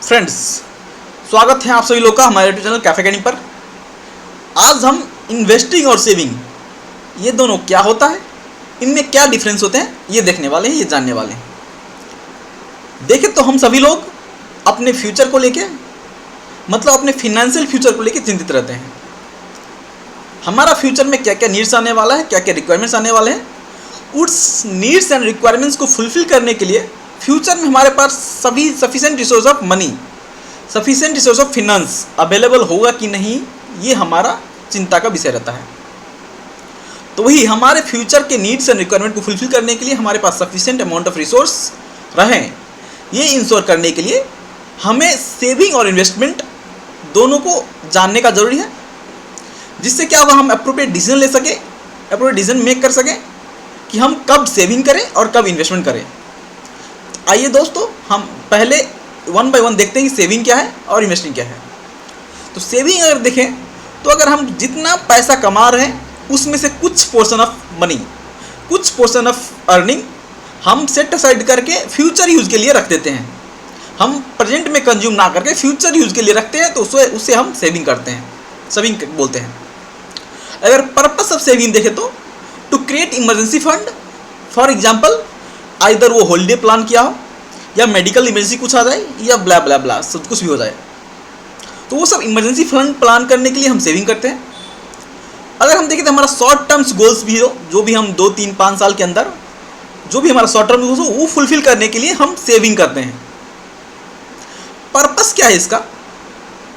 Friends, स्वागत है आप सभी लोग का हमारे यूट्यूब चैनल कैफे कैनिंग पर। आज हम इन्वेस्टिंग और सेविंग ये दोनों क्या होता है, इनमें क्या डिफरेंस होते हैं, ये देखने वाले हैं, ये जानने वाले हैं। देखें तो हम सभी लोग अपने फ्यूचर को लेके मतलब अपने फिनेंशियल फ्यूचर को लेके चिंतित रहते हैं। हमारा फ्यूचर में क्या क्या नीड्स आने वाला है, क्या क्या रिक्वायरमेंट्स आने वाले हैं। उस नीड्स एंड रिक्वायरमेंट्स को फुलफिल करने के लिए फ्यूचर में हमारे पास सभी sufficient resource of money, sufficient resource of finance available होगा कि नहीं, ये हमारा चिंता का विषय रहता है। तो वही हमारे फ्यूचर के नीड्स एंड रिक्वायरमेंट को फुलफिल करने के लिए हमारे पास सफिशिएंट अमाउंट ऑफ रिसोर्स रहें, ये इंश्योर करने के लिए हमें सेविंग और इन्वेस्टमेंट दोनों को जानने का ज़रूरी है, जिससे क्या होगा, हम अप्रोप्रिएट डिसीजन ले सकें, अप्रोप्रिएट डिसीजन मेक कर सकें कि हम कब सेविंग करें और कब इन्वेस्टमेंट करें। आइए दोस्तों, हम पहले वन बाय वन देखते हैं कि सेविंग क्या है और इन्वेस्टिंग क्या है। तो सेविंग अगर देखें तो अगर हम जितना पैसा कमा रहे हैं उसमें से कुछ पोर्शन ऑफ मनी, कुछ पोर्शन ऑफ अर्निंग हम सेट असाइड करके फ्यूचर यूज़ के लिए रख देते हैं। हम प्रेजेंट में कंज्यूम ना करके फ्यूचर यूज़ के लिए रखते हैं, तो उससे हम सेविंग करते हैं, सेविंग बोलते हैं। अगर पर्पस ऑफ सेविंग देखें तो to create emergency fund, for example either वो हॉलीडे प्लान किया हो या मेडिकल इमरजेंसी कुछ आ जाए या ब्ला ब्ला ब्ला सब कुछ भी हो जाए, तो वो सब इमरजेंसी फंड प्लान करने के लिए हम सेविंग करते हैं। अगर हम देखें तो हमारा शॉर्ट टर्म्स गोल्स भी हो, जो भी हम 2, 3, 5 साल के अंदर जो भी हमारा शॉर्ट टर्म गोल्स हो वो फुलफिल करने के लिए हम सेविंग करते हैं। पर्पस क्या है इसका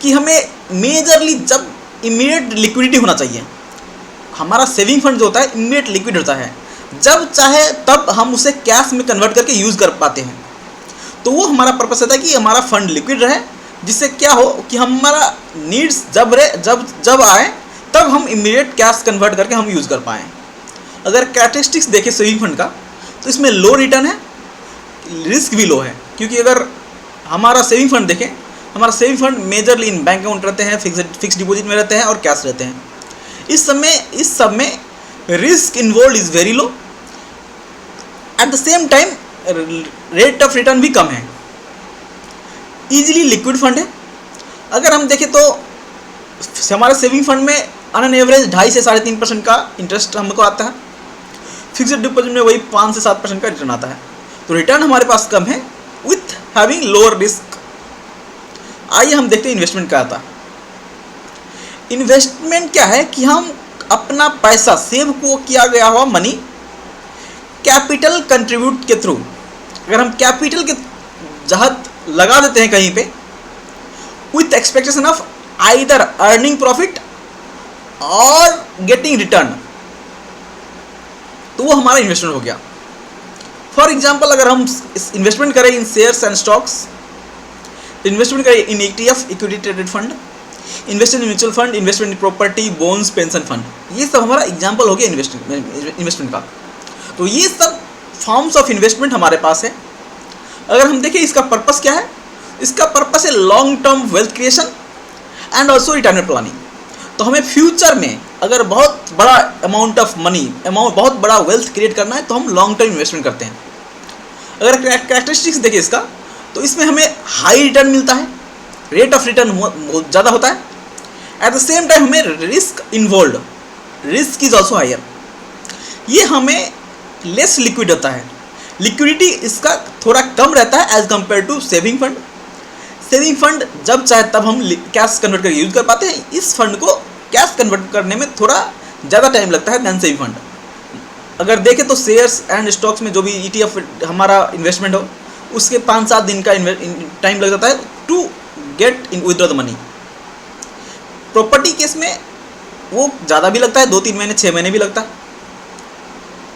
कि हमें मेजरली जब इमीडिएट लिक्विडिटी होना चाहिए, हमारा सेविंग फंड जो होता है इमीडिएट लिक्विड होता है, जब चाहे तब हम उसे कैश में कन्वर्ट करके यूज़ कर पाते हैं। तो वो हमारा पर्पस होता है कि हमारा फंड लिक्विड रहे, जिससे क्या हो कि हमारा नीड्स जब आए तब हम इमीडिएट कैश कन्वर्ट करके हम यूज़ कर पाएँ। अगर कैरेक्टरिस्टिक्स देखें सेविंग फंड का तो इसमें लो रिटर्न है, रिस्क भी लो है, क्योंकि अगर हमारा सेविंग फंड देखें, हमारा saving fund majorly in bank account रहते हैं, फिक्स डिपॉजिट में रहते हैं और कैश रहते हैं। इस सब में risk involve is very low, eight the same time rate of return भी कम है, इजीली लिक्विड फंड है। अगर हम देखें तो हमारे सेविंग फंड में ऑन एवरेज 2.5 से 3.5% का इंटरेस्ट हमको आता है, फिक्स्ड डिपॉजिट में वही 5 से 7% का रिटर्न आता है। तो रिटर्न हमारे पास कम है विथ हैविंग लोअर रिस्क। आइए हम देखते हैं इन्वेस्टमेंट क्या आता है। इन्वेस्टमेंट क्या है कि हम अपना पैसा सेव को किया गया हुआ मनी कैपिटल कंट्रीब्यूट के थ्रू, अगर हम कैपिटल के जहत लगा देते हैं कहीं पे with expectation of either earning profit और गेटिंग रिटर्न, तो वो हमारा इन्वेस्टमेंट हो गया। फॉर एग्जांपल अगर हम इन्वेस्टमेंट करें इन शेयर्स एंड स्टॉक्स, तो इन्वेस्टमेंट करें in equity traded fund, investment in mutual fund, investment in property, bonds, pension fund, ये सब हमारा एग्जांपल हो गया इन्वेस्टमेंट का। तो ये सब फॉर्म्स ऑफ इन्वेस्टमेंट हमारे पास है। अगर हम देखें इसका पर्पस क्या है, इसका पर्पस है long term wealth creation and also retirement planning. तो हमें फ्यूचर में अगर बहुत बड़ा अमाउंट ऑफ मनी, बहुत बड़ा वेल्थ क्रिएट करना है, तो हम लॉन्ग टर्म इन्वेस्टमेंट करते हैं। अगर कैरेक्टरिस्टिक्स देखें इसका, तो इसमें हमें हाई रिटर्न मिलता है, रेट ऑफ रिटर्न बहुत ज़्यादा होता है, एट द सेम टाइम हमें risk involve, risk is also higher. ये हमें लेस लिक्विड होता है, लिक्विडिटी इसका थोड़ा कम रहता है as compare to saving fund. Saving fund जब चाहे तब हम कैश कन्वर्ट करके यूज़ कर पाते हैं, इस फंड को कैश कन्वर्ट करने में थोड़ा ज़्यादा टाइम लगता है दैन सेविंग फंड। अगर देखें तो शेयर्स एंड स्टॉक्स में जो भी ETF हमारा इन्वेस्टमेंट हो, उसके 5-7 दिन का टाइम लग जाता है to get in withdraw the money. Property case में वो ज़्यादा भी लगता है, 2-3 महीने 6 महीने भी लगता है।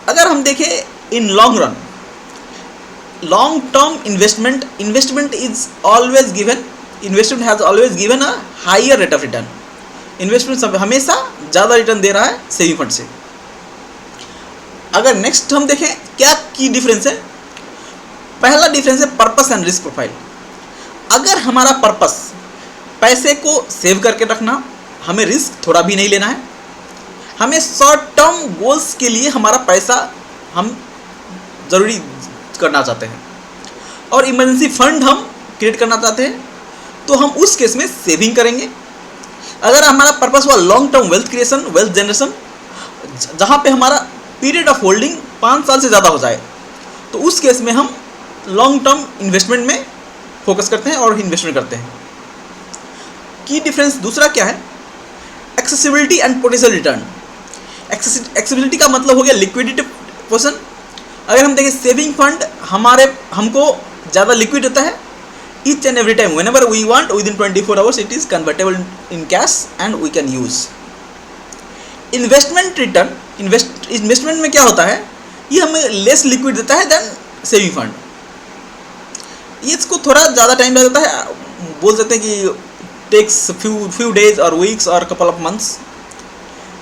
अगर हम देखें in long run, long term investment has always given a higher rate of return. Investment हमेशा ज़्यादा रिटर्न दे रहा है सेविंग फंड से। अगर नेक्स्ट हम देखें क्या की डिफरेंस है, पहला डिफरेंस है पर्पस एंड रिस्क प्रोफाइल। अगर हमारा पर्पस पैसे को सेव करके रखना, हमें रिस्क थोड़ा भी नहीं लेना है, हमें शॉर्ट टर्म गोल्स के लिए हमारा पैसा हम ज़रूरी करना चाहते हैं, और इमरजेंसी फंड हम क्रिएट करना चाहते हैं तो हम उस केस में सेविंग करेंगे। अगर हमारा पर्पस हुआ long term wealth creation, wealth generation, जहाँ पे हमारा पीरियड ऑफ होल्डिंग 5 साल से ज़्यादा हो जाए, तो उस केस में हम लॉन्ग टर्म इन्वेस्टमेंट में फोकस करते हैं और इन्वेस्टमेंट करते हैं। की डिफरेंस दूसरा क्या है? Accessibility and potential return. Accessibility का मतलब हो गया लिक्विडिटी पोर्शन। अगर हम देखें सेविंग फंड हमको ज़्यादा लिक्विड होता है, each and every time whenever we want within 24 hours it is convertible in cash and we can use. Investment return, investment में क्या होता है, ये हमें लेस लिक्विड देता है देन सेविंग फंड। ये इसको थोड़ा ज़्यादा टाइम लग जाता है, बोल सकते हैं कि टेक्स फ्यू डेज और वीक्स और कपल ऑफ मंथ्स।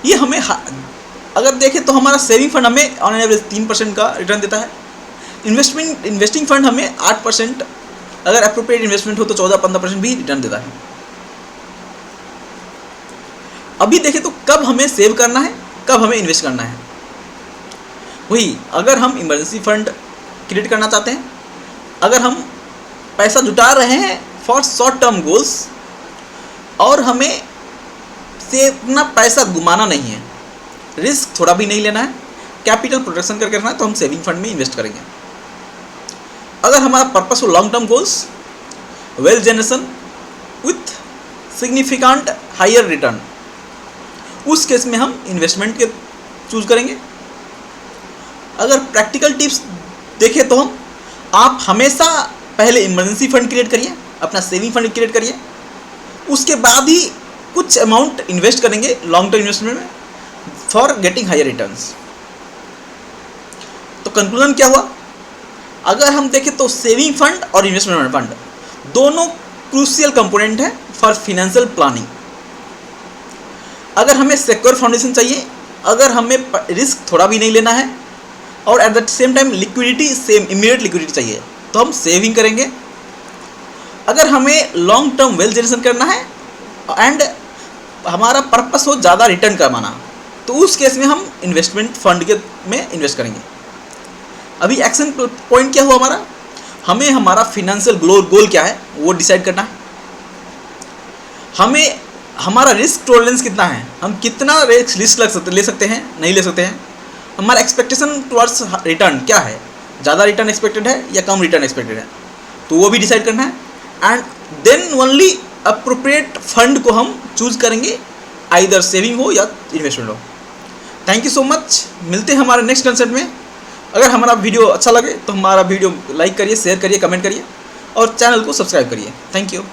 ये हमें अगर देखें तो हमारा सेविंग फंड हमें ऑन एवरेज 3% का रिटर्न देता है। इन्वेस्टिंग फंड हमें 8%, अगर अप्रोप्रिएट इन्वेस्टमेंट हो तो 14-15% भी रिटर्न देता है। अभी देखें तो कब हमें सेव करना है, कब हमें इन्वेस्ट करना है। वही अगर हम इमरजेंसी फंड क्रिएट करना चाहते हैं, अगर हम पैसा जुटा रहे हैं फॉर शॉर्ट टर्म गोल्स और हमें से अपना पैसा घुमाना नहीं है, रिस्क थोड़ा भी नहीं लेना है, कैपिटल प्रोटेक्शन करके रखना है, तो हम सेविंग फंड में इन्वेस्ट करेंगे। अगर हमारा पर्पस हो long term goals, wealth generation with significant higher return, उस केस में हम इन्वेस्टमेंट के चूज करेंगे। अगर प्रैक्टिकल टिप्स देखें तो आप हमेशा पहले इमरजेंसी फंड क्रिएट करिए, अपना सेविंग फंड क्रिएट करिए, उसके बाद ही कुछ अमाउंट इन्वेस्ट करेंगे लॉन्ग टर्म इन्वेस्टमेंट में फॉर गेटिंग हायर रिटर्न्स। तो कंक्लूजन क्या हुआ? अगर हम देखें तो सेविंग फंड और इन्वेस्टमेंट फंड दोनों क्रूशियल कंपोनेंट है फॉर फाइनेंशियल प्लानिंग। अगर हमें सिक्योर फाउंडेशन चाहिए, अगर हमें रिस्क थोड़ा भी नहीं लेना है और eight the same time liquidity same immediate liquidity चाहिए, तो हम सेविंग करेंगे। अगर हमें लॉन्ग टर्म वेल्थ जनरेशन करना है एंड हमारा पर्पस हो ज़्यादा रिटर्न कमाना, तो उस केस में हम इन्वेस्टमेंट फंड के में इन्वेस्ट करेंगे। अभी एक्शन पॉइंट क्या हुआ हमारा? हमें हमारा फिनेंशियल गोल क्या है वो डिसाइड करना है। हमें हमारा रिस्क टॉलरेंस कितना है, हम कितना रिस्क ले सकते हैं, नहीं ले सकते हैं। हमारा एक्सपेक्टेशन टुवर्ड्स रिटर्न क्या है, ज़्यादा रिटर्न एक्सपेक्टेड है या कम रिटर्न एक्सपेक्टेड है, तो वो भी डिसाइड करना है। And then only appropriate fund को हम चूज करेंगे, आइदर सेविंग हो या इन्वेस्टमेंट हो। थैंक यू सो मच, मिलते हैं हमारे नेक्स्ट कंसेप्ट में। अगर हमारा वीडियो अच्छा लगे तो हमारा वीडियो लाइक करिए, शेयर करिए, कमेंट करिए और चैनल को सब्सक्राइब करिए। Thank you.